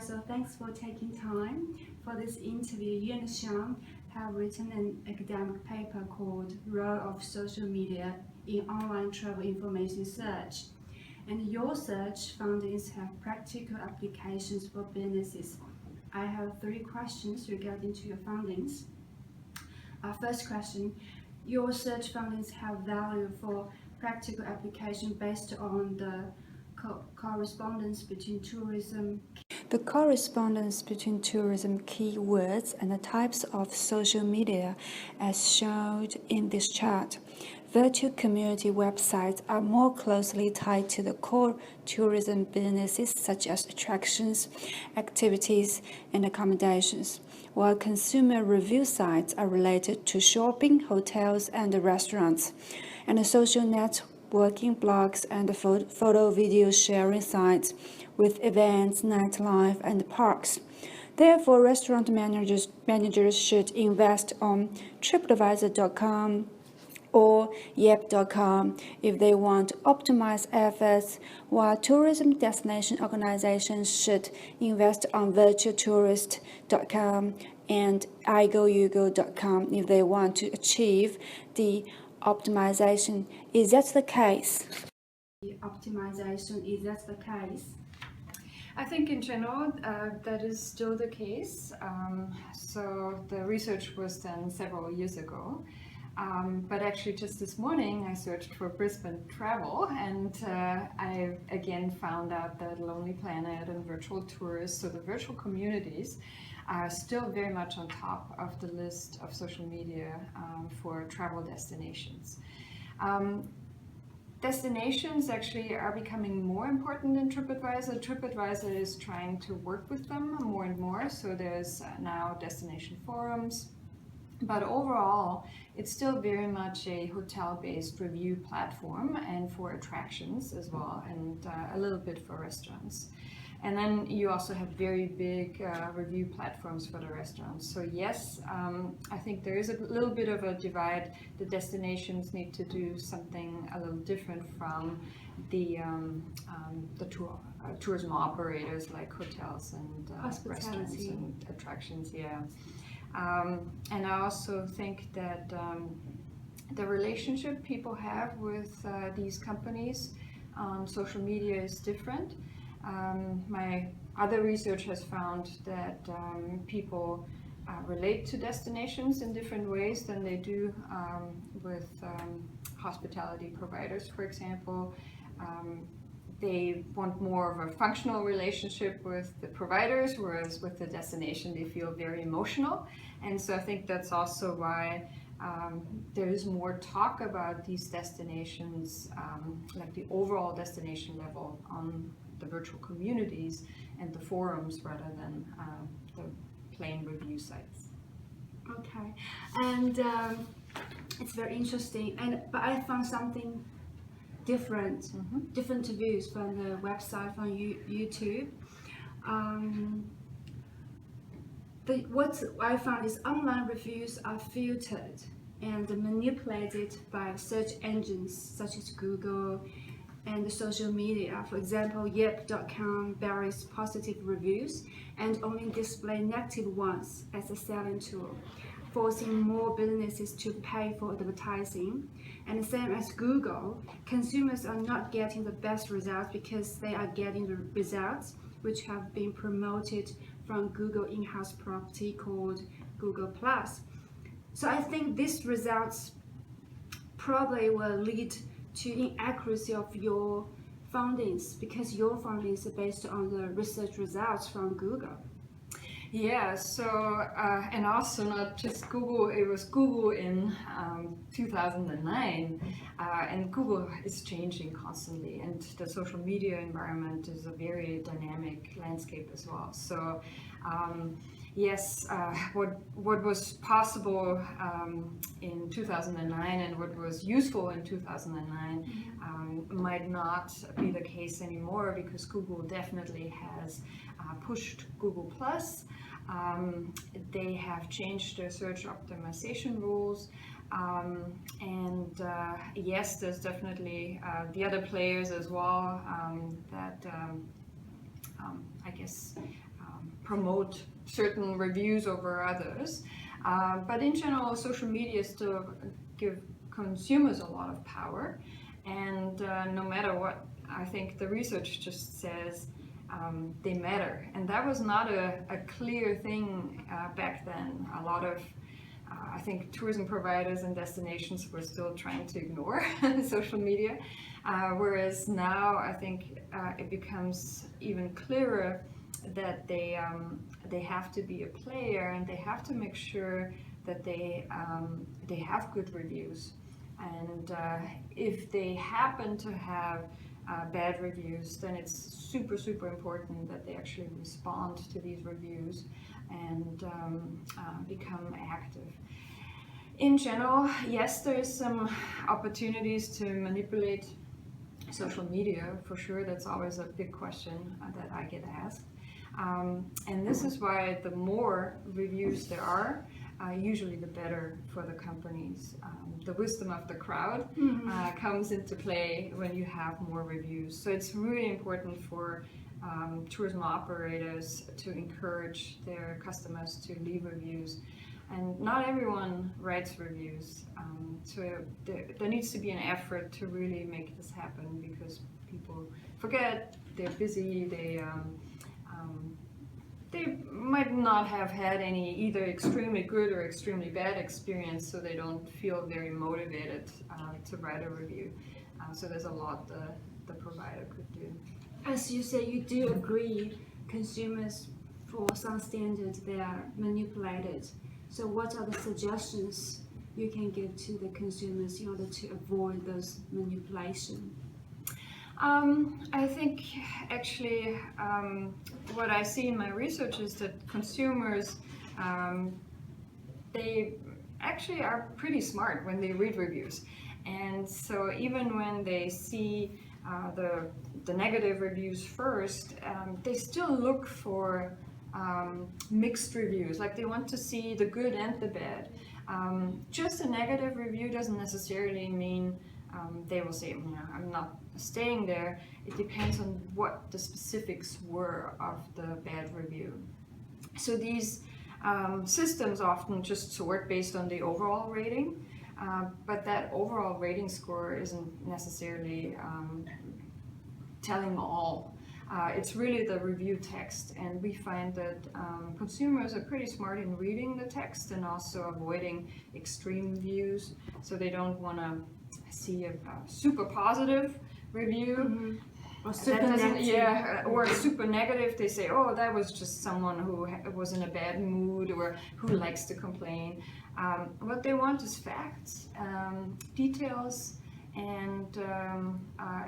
So thanks for taking time for this interview. You and Sean have written an academic paper called Role of Social Media in Online Travel Information Search. And your search findings have practical applications for businesses. I have 3 questions regarding to your findings. First question, your search findings have value for practical application based on the correspondence between tourism keywords and the types of social media as shown in this chart. Virtual community websites are more closely tied to the core tourism businesses such as attractions, activities, and accommodations, while consumer review sites are related to shopping, hotels, and restaurants, and the social networking blogs and photo video sharing sites with events, nightlife, and parks. Therefore, restaurant managers should invest on TripAdvisor.com or Yelp.com if they want to optimize efforts, while tourism destination organizations should invest on virtualtourist.com and igoyugo.com if they want to achieve the optimization. Is that the case? I think in general that is still the case. So the research was done several years ago. But actually just this morning I searched for Brisbane travel and I again found out that Lonely Planet and Virtual Tourists, so the virtual communities, are still very much on top of the list of social media for travel destinations. Destinations actually are becoming more important in TripAdvisor. TripAdvisor is trying to work with them more and more, so there's now destination forums. But overall, it's still very much a hotel-based review platform and for attractions as well, and a little bit for restaurants. And then you also have very big review platforms for the restaurants. So yes, I think there is a little bit of a divide. The destinations need to do something a little different from the tourism operators like hotels and restaurants and attractions. Yeah. And I also think that the relationship people have with these companies on social media is different. My other research has found that people relate to destinations in different ways than they do with hospitality providers, for example. They want more of a functional relationship with the providers, whereas with the destination they feel very emotional. And so I think that's also why there is more talk about these destinations, like the overall destination level on the virtual communities and the forums rather than the plain review sites. Okay, and it's very interesting. But I found something different views from the website from YouTube. What I found is online reviews are filtered and manipulated by search engines such as Google and the social media. For example, Yelp.com buries positive reviews and only display negative ones as a selling tool, forcing more businesses to pay for advertising. And the same as Google, consumers are not getting the best results because they are getting the results which have been promoted from Google in-house property called Google+. So I think these results probably will lead to inaccuracy of your findings because your findings are based on the research results from Google. Yeah, so, and also not just Google, it was Google in 2009, and Google is changing constantly, and the social media environment is a very dynamic landscape as well. So, yes, what was possible in 2009 and what was useful in 2009 might not be the case anymore because Google definitely has pushed Google+. They have changed their search optimization rules, and yes, there's definitely the other players as well that I guess promote certain reviews over others. But in general, social media still give consumers a lot of power, and no matter what, I think the research just says they matter, and that was not a clear thing back then. A lot of I think tourism providers and destinations were still trying to ignore social media, whereas now I think it becomes even clearer that they have to be a player, and they have to make sure that they have good reviews. And if they happen to have bad reviews, then it's super important that they actually respond to these reviews and become active. In general, yes, there is some opportunities to manipulate social media, for sure. That's always a big question that I get asked. And this is why the more reviews there are, usually the better for the companies. The wisdom of the crowd comes into play when you have more reviews. So it's really important for tourism operators to encourage their customers to leave reviews. And not everyone writes reviews. So there needs to be an effort to really make this happen, because people forget, they're busy, they might not have had any either extremely good or extremely bad experience, so they don't feel very motivated to write a review. So there's a lot the provider could do. As you say, you do agree consumers, for some standards, they are manipulated. So what are the suggestions you can give to the consumers in order to avoid those manipulation? I think actually what I see in my research is that consumers, they actually are pretty smart when they read reviews. And so even when they see the negative reviews first, they still look for mixed reviews, like they want to see the good and the bad. Just a negative review doesn't necessarily mean they will say, I'm not staying there. It depends on what the specifics were of the bad review. So these systems often just sort based on the overall rating, but that overall rating score isn't necessarily telling all. It's really the review text, and we find that consumers are pretty smart in reading the text and also avoiding extreme views. So they don't want to see a super positive review, or super negative. Or super negative. They say, oh, that was just someone who was in a bad mood or who likes to complain. What they want is facts, details, and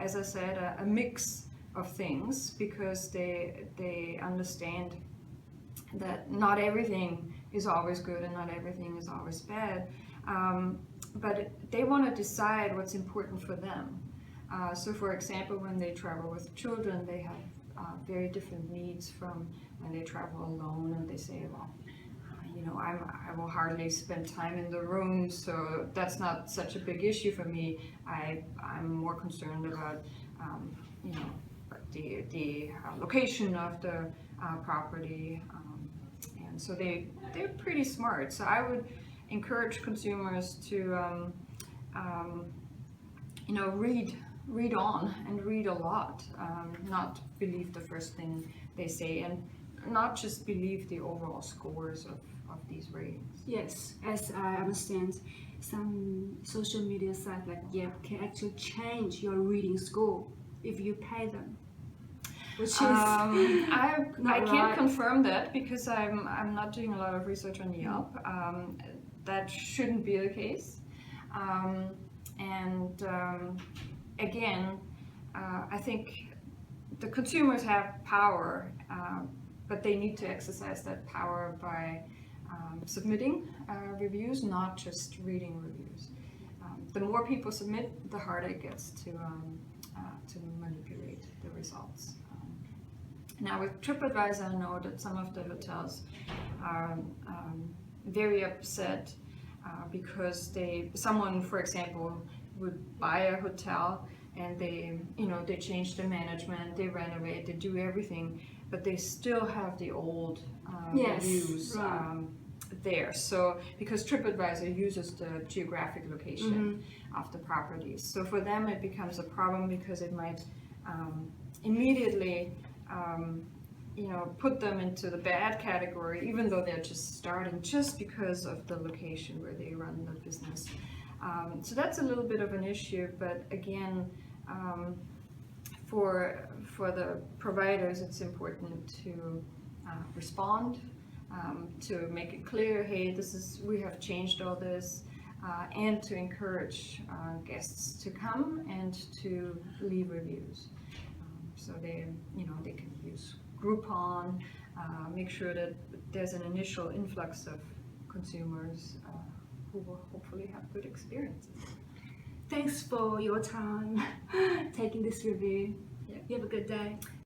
as I said, a mix of things, because they understand that not everything is always good and not everything is always bad, but they want to decide what's important for them. So for example, when they travel with children, they have very different needs from when they travel alone, and they say, well, I will hardly spend time in the room, so that's not such a big issue for me. I'm more concerned about the location of the property, and so they're pretty smart. So I would encourage consumers to read on and read a lot, not believe the first thing they say, and not just believe the overall scores of these ratings. Yes, as I understand, some social media sites like Yelp can actually change your reading score if you pay them. Which is I can't confirm that, because I'm not doing a lot of research on Yelp. That shouldn't be the case. Again, I think the consumers have power, but they need to exercise that power by submitting reviews, not just reading reviews. The more people submit, the harder it gets to manipulate the results. Now with TripAdvisor, I know that some of the hotels are very upset because someone, for example, would buy a hotel and they, you know, they change the management, they renovate, they do everything, but they still have the old Yes, reviews right. there. So because TripAdvisor uses the geographic location of the properties, so for them it becomes a problem because it might immediately you know, put them into the bad category, even though they're just starting, just because of the location where they run the business. So that's a little bit of an issue, but again, for the providers, it's important to respond, to make it clear, hey, this is, we have changed all this, and to encourage guests to come and to leave reviews. So they, you know, they can use Groupon, make sure that there's an initial influx of consumers who will hopefully have good experiences. Thanks for your time taking this review. Yeah. You have a good day.